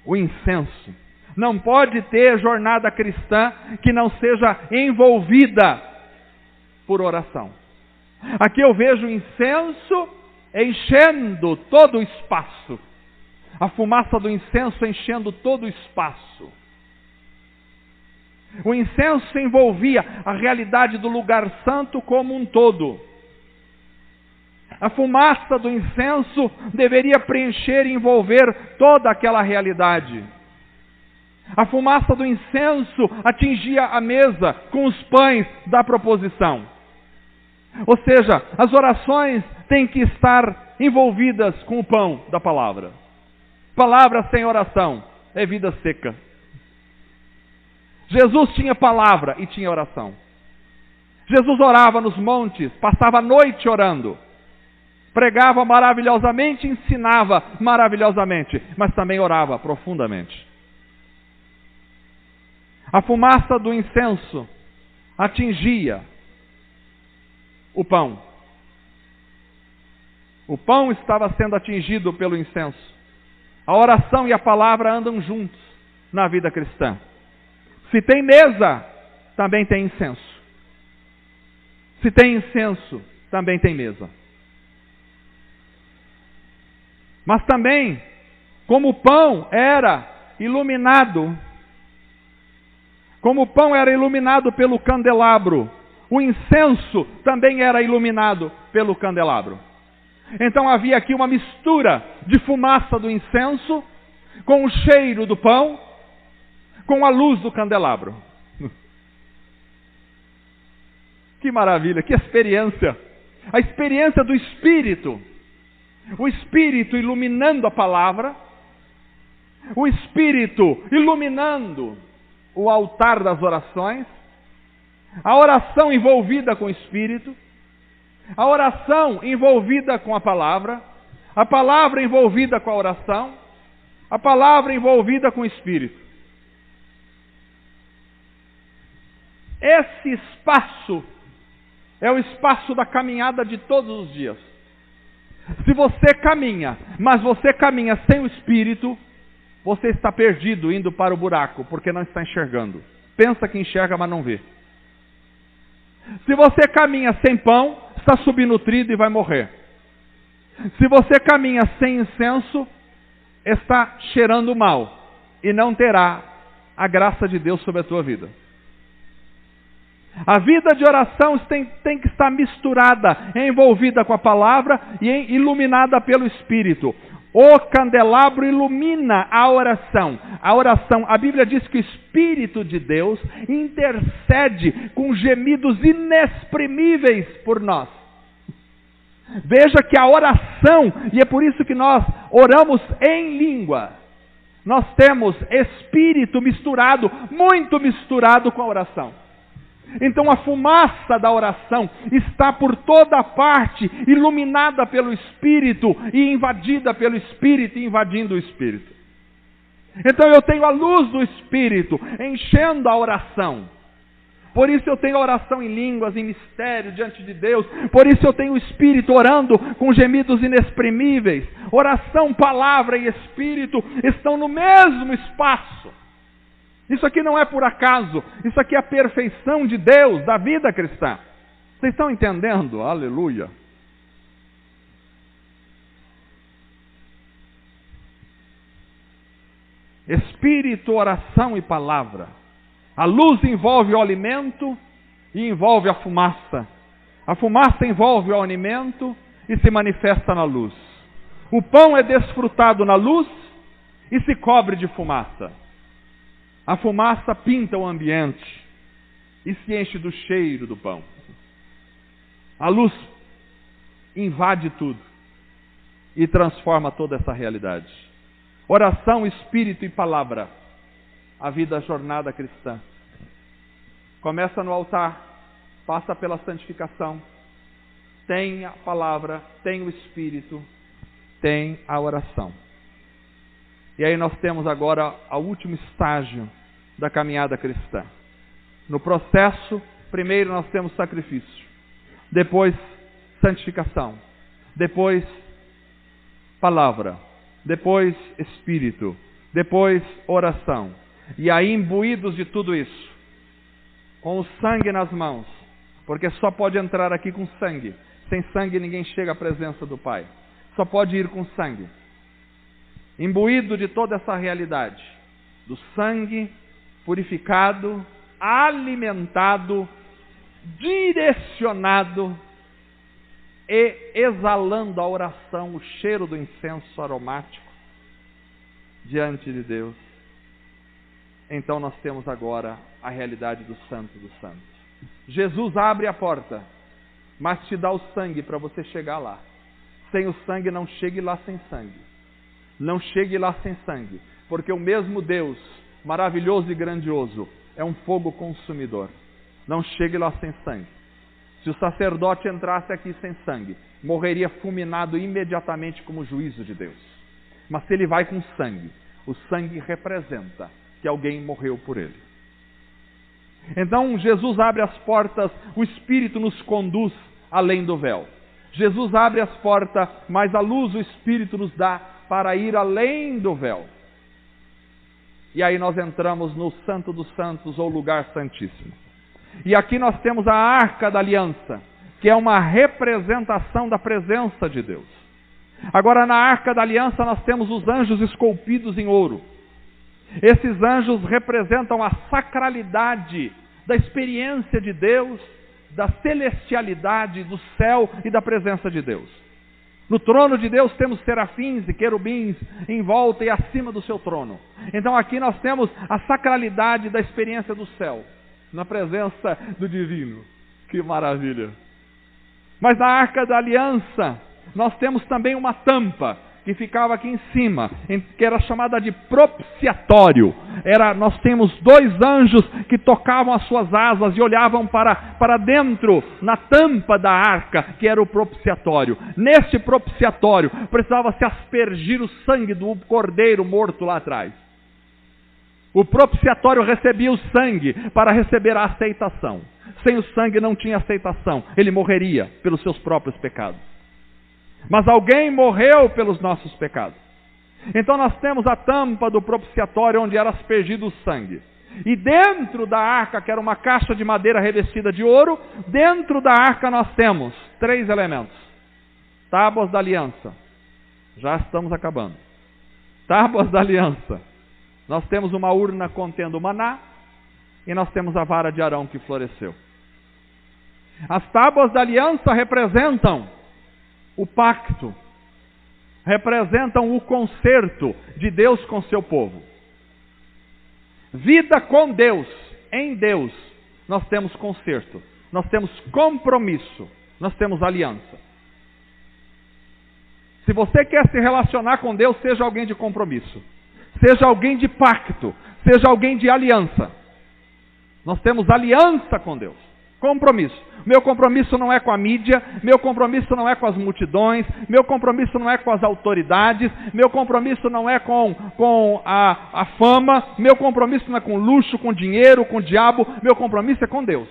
O incenso. Não pode ter jornada cristã que não seja envolvida por oração. Aqui eu vejo o incenso enchendo todo o espaço. A fumaça do incenso enchendo todo o espaço. O incenso envolvia a realidade do lugar santo como um todo. A fumaça do incenso deveria preencher e envolver toda aquela realidade. A fumaça do incenso atingia a mesa com os pães da proposição. Ou seja, as orações têm que estar envolvidas com o pão da palavra. Palavra sem oração é vida seca. Jesus tinha palavra e tinha oração. Jesus orava nos montes, passava a noite orando. Pregava maravilhosamente, ensinava maravilhosamente, mas também orava profundamente. A fumaça do incenso atingia o pão. O pão estava sendo atingido pelo incenso. A oração e a palavra andam juntos na vida cristã. Se tem mesa, também tem incenso. Se tem incenso, também tem mesa. Mas também, como o pão era iluminado, pelo candelabro, o incenso também era iluminado pelo candelabro. Então havia aqui uma mistura de fumaça do incenso com o cheiro do pão, com a luz do candelabro. Que maravilha, que experiência! A experiência do Espírito. O Espírito iluminando a palavra, o Espírito iluminando o altar das orações, a oração envolvida com o Espírito, a oração envolvida com a palavra envolvida com a oração, a palavra envolvida com o Espírito. Esse espaço é o espaço da caminhada de todos os dias. Se você caminha, mas você caminha sem o Espírito, você está perdido indo para o buraco, porque não está enxergando. Pensa que enxerga, mas não vê. Se você caminha sem pão, está subnutrido e vai morrer. Se você caminha sem incenso, está cheirando mal e não terá a graça de Deus sobre a tua vida. A vida de oração tem que estar misturada, envolvida com a palavra e iluminada pelo Espírito. O candelabro ilumina a oração. A Bíblia diz que o Espírito de Deus intercede com gemidos inexprimíveis por nós. Veja que a oração, e é por isso que nós oramos em língua, nós temos Espírito misturado, muito misturado com a oração. Então a fumaça da oração está por toda parte, iluminada pelo Espírito e invadida pelo Espírito e invadindo o Espírito. Então eu tenho a luz do Espírito enchendo a oração. Por isso eu tenho a oração em línguas, em mistério, diante de Deus. Por isso eu tenho o Espírito orando com gemidos inexprimíveis. Oração, palavra e Espírito estão no mesmo espaço. Isso aqui não é por acaso, isso aqui é a perfeição de Deus, da vida cristã. Vocês estão entendendo? Aleluia. Espírito, oração e palavra. A luz envolve o alimento e envolve a fumaça. A fumaça envolve o alimento e se manifesta na luz. O pão é desfrutado na luz e se cobre de fumaça. A fumaça pinta o ambiente e se enche do cheiro do pão. A luz invade tudo e transforma toda essa realidade. Oração, espírito e palavra. A vida, a jornada cristã. Começa no altar, passa pela santificação, tem a palavra, tem o espírito, tem a oração. E aí nós temos agora o último estágio da caminhada cristã. No processo, primeiro nós temos sacrifício, depois santificação, depois palavra, depois espírito, depois oração. E aí, imbuídos de tudo isso, com o sangue nas mãos, porque só pode entrar aqui com sangue. Sem sangue ninguém chega à presença do Pai. Só pode ir com sangue. Imbuído de toda essa realidade, do sangue purificado, alimentado, direcionado e exalando a oração, o cheiro do incenso aromático diante de Deus. Então nós temos agora a realidade do Santo dos Santos. Jesus abre a porta, mas te dá o sangue para você chegar lá. Sem o sangue, não chegue lá sem sangue. Não chegue lá sem sangue, porque o mesmo Deus, maravilhoso e grandioso, é um fogo consumidor. Não chegue lá sem sangue. Se o sacerdote entrasse aqui sem sangue, morreria fulminado imediatamente como juízo de Deus. Mas se ele vai com sangue, o sangue representa que alguém morreu por ele. Então Jesus abre as portas, o Espírito nos conduz além do véu. Jesus abre as portas, mas a luz o Espírito nos dá para ir além do véu. E aí nós entramos no Santo dos Santos, ou lugar santíssimo. E aqui nós temos a Arca da Aliança, que é uma representação da presença de Deus. Agora, na Arca da Aliança nós temos os anjos esculpidos em ouro. Esses anjos representam a sacralidade da experiência de Deus, da celestialidade do céu e da presença de Deus. No trono de Deus temos serafins e querubins em volta e acima do seu trono. Então aqui nós temos a sacralidade da experiência do céu, na presença do divino. Que maravilha! Mas na Arca da Aliança nós temos também uma tampa que ficava aqui em cima, que era chamada de propiciatório. Nós temos dois anjos que tocavam as suas asas e olhavam para dentro, na tampa da arca, que era o propiciatório. Neste propiciatório precisava se aspergir o sangue do cordeiro morto lá atrás. O propiciatório recebia o sangue para receber a aceitação. Sem o sangue não tinha aceitação, ele morreria pelos seus próprios pecados. Mas alguém morreu pelos nossos pecados. Então nós temos a tampa do propiciatório onde era aspergido o sangue. E dentro da arca, que era uma caixa de madeira revestida de ouro, dentro da arca nós temos 3 elementos. Tábuas da aliança. Já estamos acabando. Tábuas da aliança. Nós temos uma urna contendo o maná e nós temos a vara de Arão que floresceu. As tábuas da aliança representam o pacto, representam o concerto de Deus com seu povo. Vida com Deus, em Deus, nós temos concerto, nós temos compromisso, nós temos aliança. Se você quer se relacionar com Deus, seja alguém de compromisso, seja alguém de pacto, seja alguém de aliança. Nós temos aliança com Deus. Compromisso. Meu compromisso não é com a mídia, meu compromisso não é com as multidões, meu compromisso não é com as autoridades, meu compromisso não é com a fama, meu compromisso não é com luxo, com dinheiro, com o diabo, meu compromisso é com Deus.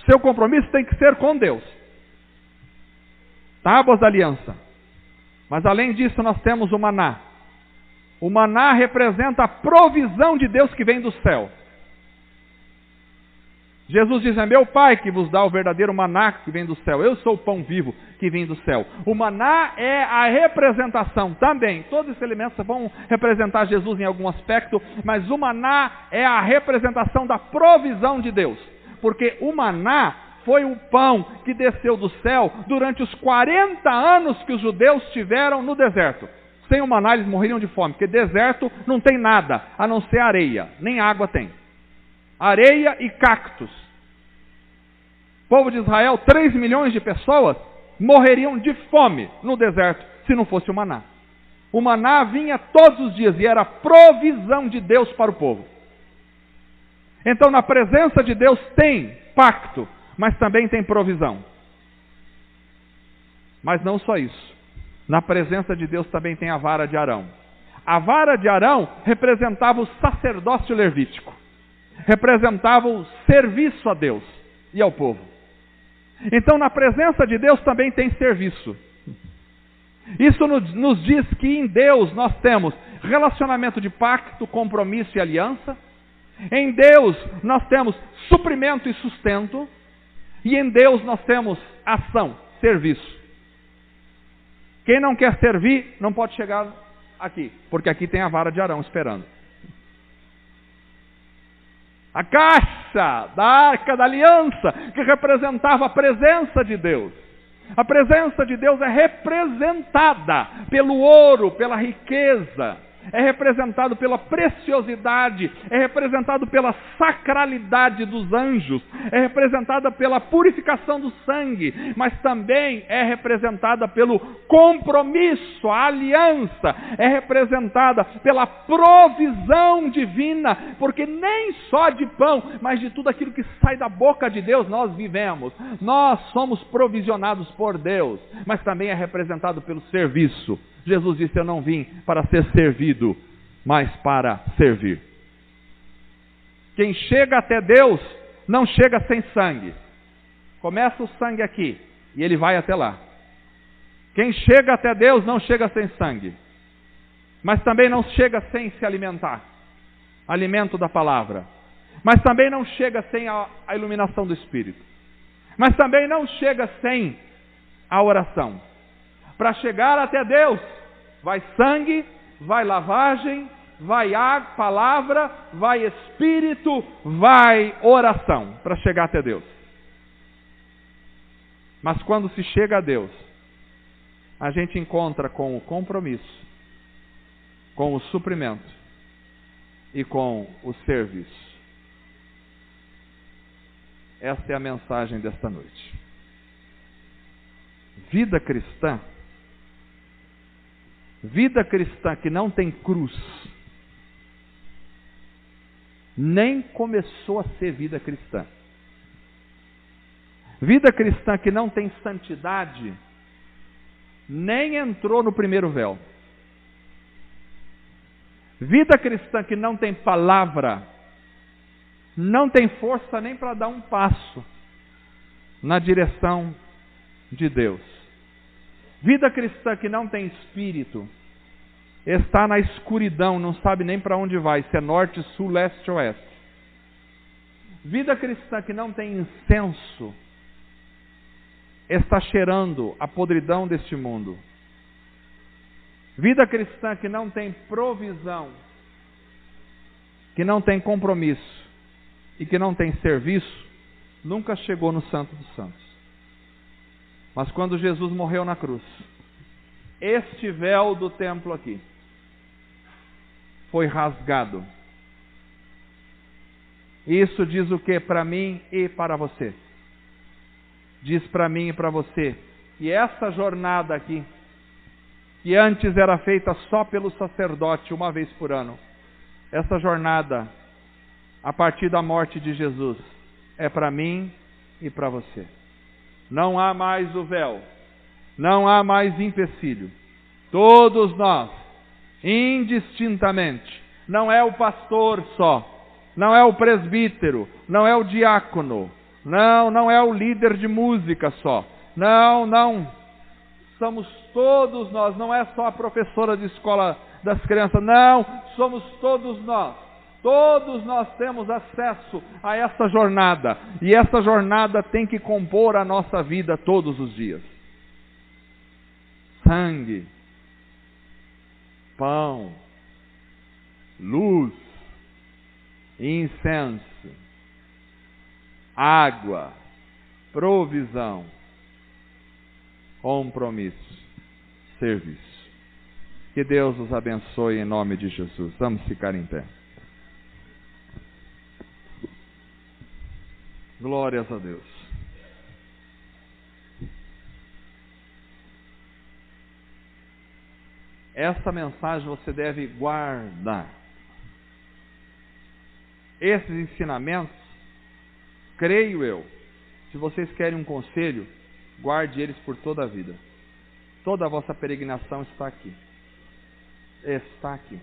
Seu compromisso tem que ser com Deus. Tábuas da aliança. Mas além disso nós temos o maná. O maná representa a provisão de Deus que vem do céu. Jesus diz, é meu Pai que vos dá o verdadeiro maná que vem do céu. Eu sou o pão vivo que vem do céu. O maná é a representação também. Todos esses elementos vão representar Jesus em algum aspecto, mas o maná é a representação da provisão de Deus. Porque o maná foi o pão que desceu do céu durante os 40 anos que os judeus tiveram no deserto. Sem o maná eles morreriam de fome, porque deserto não tem nada, a não ser areia, nem água tem. Areia e cactos. O povo de Israel, 3 milhões de pessoas, morreriam de fome no deserto, se não fosse o maná. O maná vinha todos os dias e era provisão de Deus para o povo. Então, na presença de Deus tem pacto, mas também tem provisão. Mas não só isso. Na presença de Deus também tem a vara de Arão. A vara de Arão representava o sacerdócio levítico. Representava o serviço a Deus e ao povo. Então, na presença de Deus também tem serviço. Isso nos diz que em Deus nós temos relacionamento de pacto, compromisso e aliança. Em Deus nós temos suprimento e sustento. E em Deus nós temos ação, serviço. Quem não quer servir não pode chegar aqui, porque aqui tem a vara de Arão esperando. A caixa da Arca da Aliança, que representava a presença de Deus. A presença de Deus é representada pelo ouro, pela riqueza, é representado pela preciosidade, é representado pela sacralidade dos anjos, é representada pela purificação do sangue, mas também é representada pelo compromisso, a aliança, é representada pela provisão divina, porque nem só de pão, mas de tudo aquilo que sai da boca de Deus nós vivemos. Nós somos provisionados por Deus, mas também é representado pelo serviço. Jesus disse: eu não vim para ser servido, mas para servir. Quem chega até Deus não chega sem sangue. Começa o sangue aqui e ele vai até lá. Quem chega até Deus não chega sem sangue, mas também não chega sem se alimentar, alimento da palavra. Mas também não chega sem a iluminação do Espírito. Mas também não chega sem a oração. Para chegar até Deus, vai sangue, vai lavagem, vai água, palavra, vai Espírito, vai oração, para chegar até Deus. Mas quando se chega a Deus, a gente encontra com o compromisso, com o suprimento e com o serviço. Esta é a mensagem desta noite. Vida cristã que não tem cruz, nem começou a ser vida cristã. Vida cristã que não tem santidade, nem entrou no primeiro véu. Vida cristã que não tem palavra, não tem força nem para dar um passo na direção de Deus. Vida cristã que não tem espírito, está na escuridão, não sabe nem para onde vai, se é norte, sul, leste ou oeste. Vida cristã que não tem incenso, está cheirando a podridão deste mundo. Vida cristã que não tem provisão, que não tem compromisso e que não tem serviço, nunca chegou no Santo dos Santos. Mas quando Jesus morreu na cruz, este véu do templo aqui foi rasgado. Isso diz o que para mim e para você? Diz para mim e para você que essa jornada aqui, que antes era feita só pelo sacerdote uma vez por ano, essa jornada, a partir da morte de Jesus, é para mim e para você. Não há mais o véu, não há mais empecilho. Todos nós, indistintamente, não é o pastor só, não é o presbítero, não é o diácono, não é o líder de música só, não, somos todos nós, não é só a professora de escola das crianças, não, somos todos nós. Todos nós temos acesso a essa jornada, e essa jornada tem que compor a nossa vida todos os dias. Sangue, pão, luz, incenso, água, provisão, compromisso, serviço. Que Deus os abençoe em nome de Jesus. Vamos ficar em pé. Glórias a Deus. Essa mensagem você deve guardar. Esses ensinamentos, creio eu, se vocês querem um conselho, guarde eles por toda a vida. Toda a vossa peregrinação está aqui. Está aqui.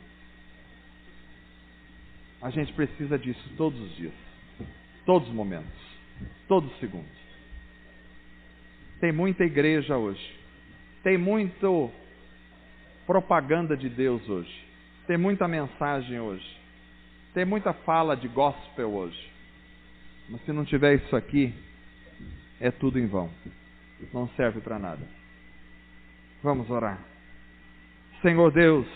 A gente precisa disso todos os dias, todos os momentos, todos os segundos. Tem muita igreja hoje, tem muito propaganda de Deus hoje, tem muita mensagem hoje, tem muita fala de gospel hoje, mas se não tiver isso aqui, é tudo em vão, não serve para nada. Vamos orar. Senhor Deus,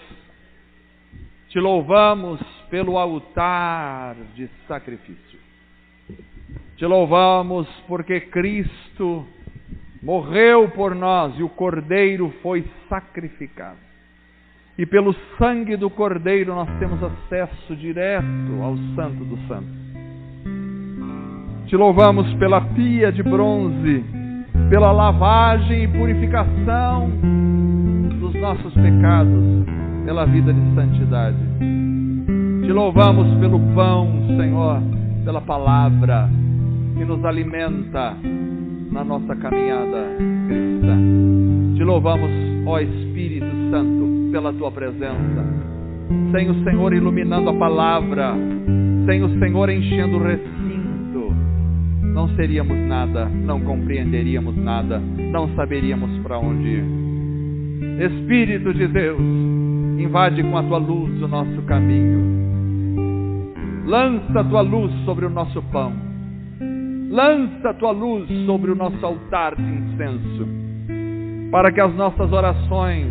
te louvamos pelo altar de sacrifício. Te louvamos porque Cristo morreu por nós e o Cordeiro foi sacrificado. E pelo sangue do Cordeiro nós temos acesso direto ao Santo dos Santos. Te louvamos pela pia de bronze, pela lavagem e purificação dos nossos pecados, pela vida de santidade. Te louvamos pelo pão, Senhor, pela palavra que nos alimenta na nossa caminhada cristã. Te louvamos, ó Espírito Santo, pela tua presença. Sem o Senhor iluminando a palavra, sem o Senhor enchendo o recinto, não seríamos nada, não compreenderíamos nada, não saberíamos para onde ir. Espírito de Deus, invade com a tua luz o nosso caminho. Lança a tua luz sobre o nosso pão. Lança a tua luz sobre o nosso altar de incenso, para que as nossas orações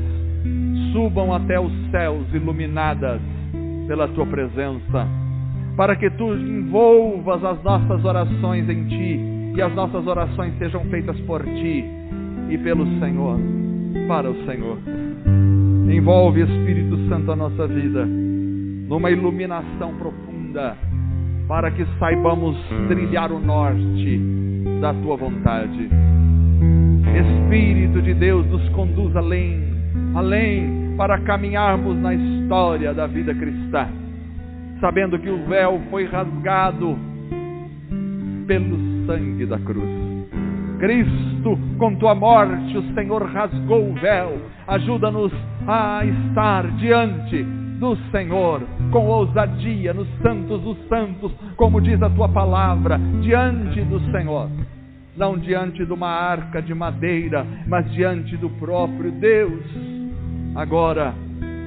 subam até os céus iluminadas pela tua presença, para que tu envolvas as nossas orações em ti e as nossas orações sejam feitas por ti e pelo Senhor, para o Senhor. Envolve, Espírito Santo, a nossa vida numa iluminação profunda, para que saibamos trilhar o norte da tua vontade. Espírito de Deus, nos conduz além, para caminharmos na história da vida cristã, sabendo que o véu foi rasgado pelo sangue da cruz. Cristo, com tua morte, o Senhor rasgou o véu. Ajuda-nos a estar diante do Senhor com ousadia nos santos dos santos, como diz a tua palavra, diante do Senhor, não diante de uma arca de madeira, mas diante do próprio Deus. Agora,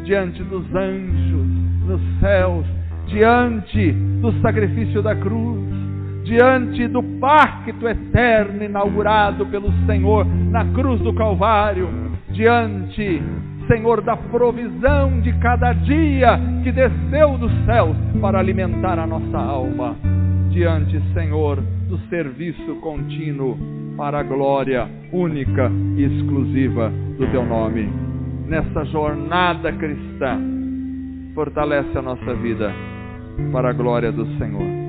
diante dos anjos nos céus, diante do sacrifício da cruz, diante do pacto eterno inaugurado pelo Senhor na cruz do Calvário, diante, Senhor, da provisão de cada dia que desceu dos céus para alimentar a nossa alma, diante, Senhor, do serviço contínuo para a glória única e exclusiva do teu nome. Nessa jornada cristã, fortalece a nossa vida para a glória do Senhor.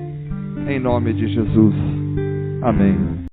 Em nome de Jesus. Amém.